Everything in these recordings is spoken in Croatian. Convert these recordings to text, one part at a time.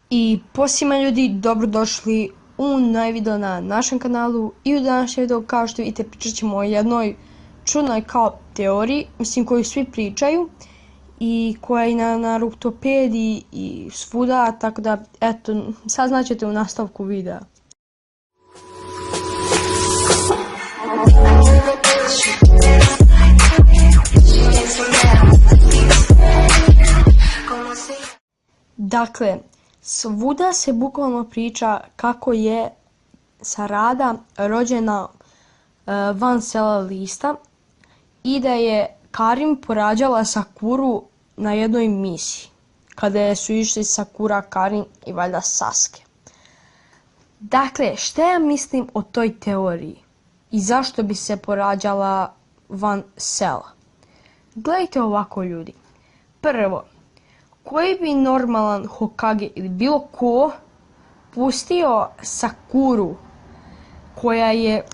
I posima ljudi, dobrodošli u novi video na našem kanalu. I u današnjem videu, kao što vidite, pričat ćemo o jednoj čudnoj kao teoriji, koju svi pričaju i koja je na Ruptopediji i svuda, tako da eto, saznaćete u nastavku videa. Dakle, svuda se bukvalno priča kako je Sarada rođena van sela Lista i da je Karin porađala Sakuru na jednoj misiji, kada su išli Sakura, Karin i valjda Sasuke. Dakle, šta ja mislim o toj teoriji i zašto bi se porađala van sela? Gledajte ovako, ljudi. Prvo, koji bi normalan Hokage ili bilo ko pustio Sakuru, koja je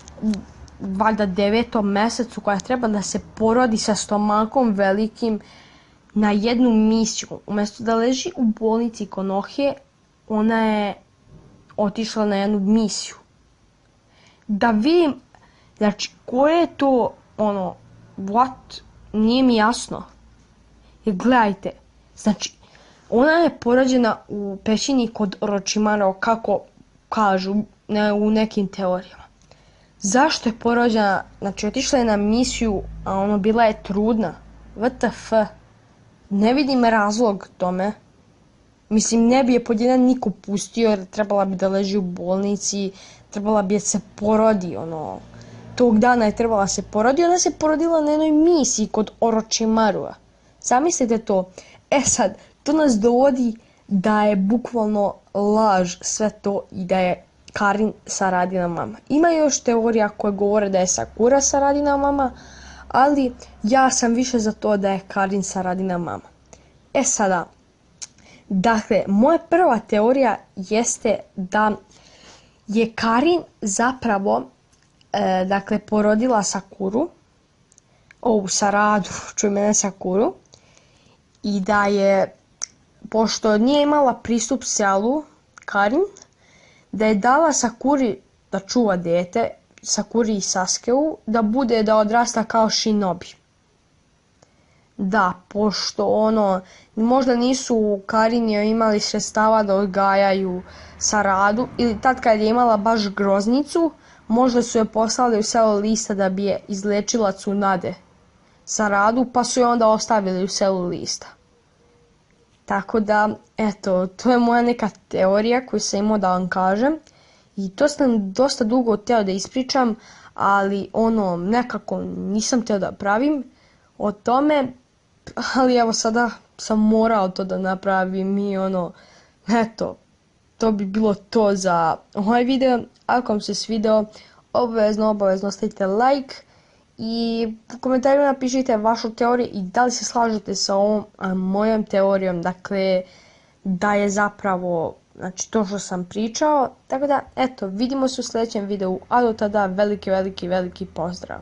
valjda 9. mjesecu, koja treba da se porodi sa stomakom velikim, na jednu misiju? Umjesto da leži u bolnici Konohe, ona je otišla na jednu misiju. Da vidim, znači, koje je to, what? Nije mi jasno. Jer gledajte, znači, ona je porođena u pećini kod Orochimaru, kako kažu u nekim teorijama. Zašto je porođena? Znači, otišla je na misiju, a bila je trudna. WTF? Ne vidim razlog tome. Mislim, ne bi je pod jedan niko pustio, jer trebala bi da leži u bolnici, trebala bi da se porodi, tog dana je trebala se porodi, ona se porodila na jednoj misiji kod Orochimarua. Zamislite to. E sad, to nas dovodi da je bukvalno laž sve to i da je Karin Saradina mama. Ima još teorija koje govore da je Sakura Saradina mama, ali ja sam više za to da je Karin Saradina mama. E sada, dakle, moja prva teorija jeste da je Karin zapravo porodila Sakuru, Saradu, čuj mene, Sakuru, i da je, pošto nije imala pristup selu, Karin, da je dala Sakuri da čuva dete, Sakuri i Sasukeu, da odrasta kao Shinobi. Da, pošto možda nisu u Karini imali sredstava da odgajaju Saradu, ili tad kad je imala baš groznicu, možda su je poslali u selo Lista da bi je izlečila Tsunade Saradu, pa su je onda ostavili u selu Lista. Tako da, eto, to je moja neka teorija koju sam imao da vam kažem. I to sam dosta dugo htio da ispričam, ali nekako nisam htio da pravim o tome. Ali evo, sada sam morao to da napravim i eto, to bi bilo to za ovaj video. Ako vam se svideo, obavezno stavite like i u komentarima napišite vašu teoriju i da li se slažete sa ovom mojom teorijom, dakle, da je zapravo, znači, to što sam pričao. Tako da, eto, vidimo se u sljedećem videu, a do tada veliki pozdrav.